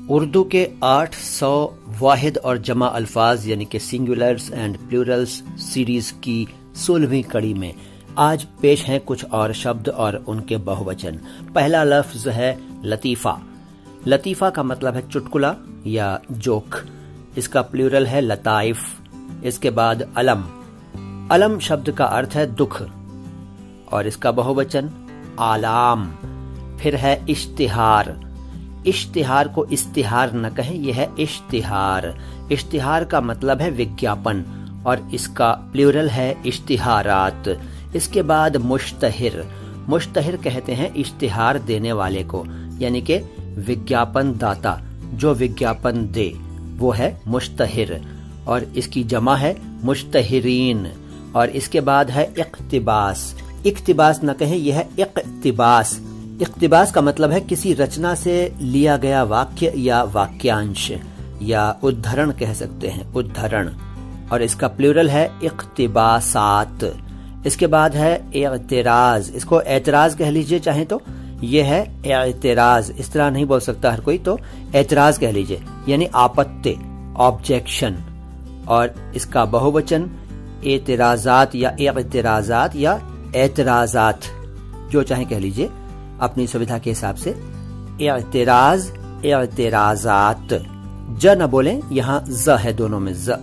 उर्दू के 800 वाहिद और जमा अल्फाज यानी कि सिंगुलर्स एंड प्लूरल्स सीरीज की 16वीं कड़ी में आज पेश हैं कुछ और शब्द और उनके बहुवचन। पहला लफ्ज है लतीफ़ा। लतीफ़ा का मतलब है चुटकुला या जोक। इसका प्लूरल है लताइफ। इसके बाद अलम। अलम शब्द का अर्थ है दुख और इसका बहुवचन आलाम। फिर है इश्तिहार। इश्तिहार को इस्तिहार न कहें, यह है इश्तिहार। इश्तिहार का मतलब है विज्ञापन और इसका प्लूरल है इश्तिहारात। इसके बाद मुश्तहिर। मुश्तहिर कहते हैं इश्तिहार देने वाले को, यानी कि विज्ञापन दाता जो विज्ञापन दे वो है मुश्तहिर और इसकी जमा है मुश्तहिरीन। और इसके बाद है इक्तिबास। इक्तिबास न कहें, यह है इक्तिबास। इक्तिबास का मतलब है किसी रचना से लिया गया वाक्य या वाक्यांश या उद्धरण कह सकते हैं, उद्धरण। और इसका प्लूरल है इक्तिबासात। इसके बाद है एतराज। इसको एतराज कह लीजिए चाहे तो, यह है एतराज। इस तरह नहीं बोल सकता हर कोई, तो एतराज कह लीजिए, यानी आपत्ति, ऑब्जेक्शन। और इसका बहुवचन एतराजात या एतराजात या एतराजात, जो चाहे कह लीजिए अपनी सुविधा के हिसाब से। एतराज, एतराजात। ज न बोलें, यहाँ ज है दोनों में, ज।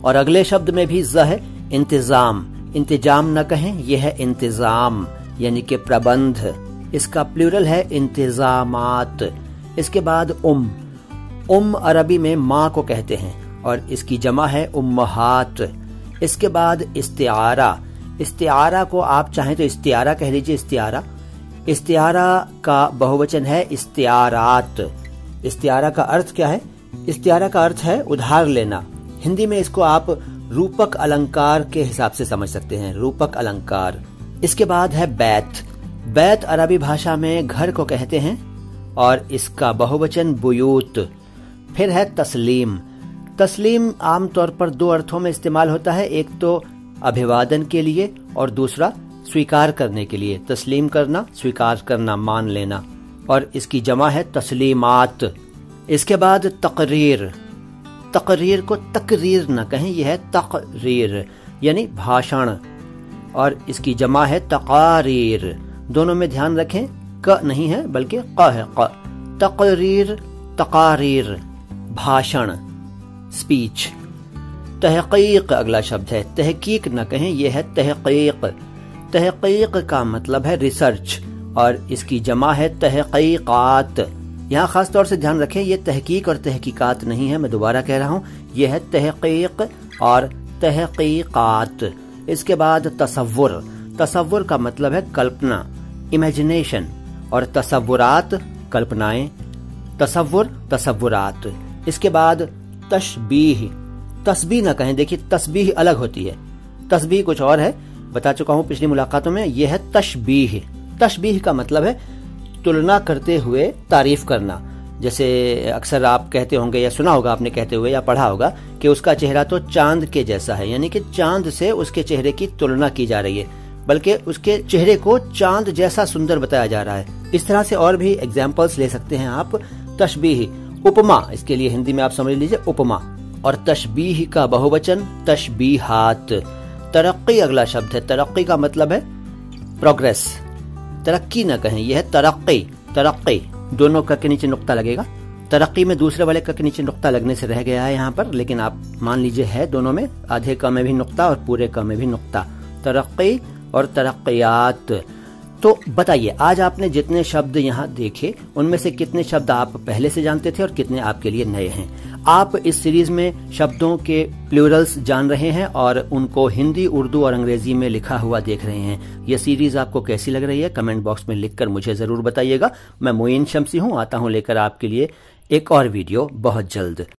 और अगले शब्द में भी ज है इंतजाम। इंतजाम न कहें, यह है इंतजाम यानी कि प्रबंध। इसका प्लूरल है इंतजामात। इसके बाद अरबी में माँ को कहते हैं और इसकी जमा है उम्महात। इसके बाद इस्तिआरा। इस्तिआरा को आप चाहें तो इस्तिआरा कह लीजिए, इस्तिआरा। इस्तिआरा का बहुवचन है इस्तिआरात। इस्तिआरा का अर्थ क्या है? इस्तिआरा का अर्थ है उधार लेना। हिंदी में इसको आप रूपक अलंकार के हिसाब से समझ सकते हैं, रूपक अलंकार। इसके बाद है बैत। बैत अरबी भाषा में घर को कहते हैं और इसका बहुवचन बुयूत। फिर है तस्लीम। तस्लीम आमतौर पर दो अर्थों में इस्तेमाल होता है, एक तो अभिवादन के लिए और दूसरा स्वीकार करने के लिए। तस्लीम करना, स्वीकार करना, मान लेना। और इसकी जमा है तस्लीमात। इसके बाद तकरीर। तकरीर को तकरीर न कहें, यह है तकरीर यानी भाषण। और इसकी जमा है तकारीर। दोनों में ध्यान रखें, क नहीं है बल्कि क है, क। तकरीर, तकारीर, भाषण, स्पीच। तहकीक अगला शब्द है। तहकीक न कहें, यह है तहकीक। तहकीक का मतलब है रिसर्च और इसकी जमा है तहकीकात। यहाँ खास तौर से ध्यान रखें, यह तहकीक और तहकीकात नहीं है, मैं दोबारा कह रहा हूँ, यह है तहकीक और तहकीकात। इसके बाद तसव्वुर। तसव्वुर का मतलब है कल्पना, इमेजिनेशन। और तसव्वुरात, कल्पनाएं। तसव्वुर, तसव्वुरात। इसके बाद तशबीह। तस्बीह न कहें, देखिए तस्बीह अलग होती है, तस्बीह कुछ और है, बता चुका हूं पिछली मुलाकातों में। यह है तशबीह। तशबीह का मतलब है तुलना करते हुए तारीफ करना। जैसे अक्सर आप कहते होंगे या सुना होगा आपने कहते हुए या पढ़ा होगा कि उसका चेहरा तो चांद के जैसा है, यानी कि चांद से उसके चेहरे की तुलना की जा रही है, बल्कि उसके चेहरे को चांद जैसा सुंदर बताया जा रहा है। इस तरह से और भी एग्जाम्पल्स ले सकते हैं आप। तशबीह। उपमा, इसके लिए हिंदी में आप समझ लीजिए उपमा। और तशबीह का बहुवचन तशबीहात। तरक्की अगला शब्द है। तरक्की का मतलब है प्रोग्रेस। तरक्की न कहें, यह है तरक्की। तरक्की, दोनों क के नीचे नुक्ता लगेगा। तरक्की में दूसरे वाले क के नीचे नुक्ता लगने से रह गया है यहाँ पर, लेकिन आप मान लीजिए है दोनों में, आधे क में भी नुक्ता और पूरे क में भी नुक्ता। तरक्की और तरक्कियात। तो बताइए, आज आपने जितने शब्द यहाँ देखे उनमें से कितने शब्द आप पहले से जानते थे और कितने आपके लिए नए हैं? आप इस सीरीज में शब्दों के प्लूरल्स जान रहे हैं और उनको हिंदी, उर्दू और अंग्रेजी में लिखा हुआ देख रहे हैं। यह सीरीज आपको कैसी लग रही है कमेंट बॉक्स में लिखकर मुझे जरूर बताइएगा। मैं मोइन शम्सी हूँ, आता हूँ लेकर आपके लिए एक और वीडियो बहुत जल्द।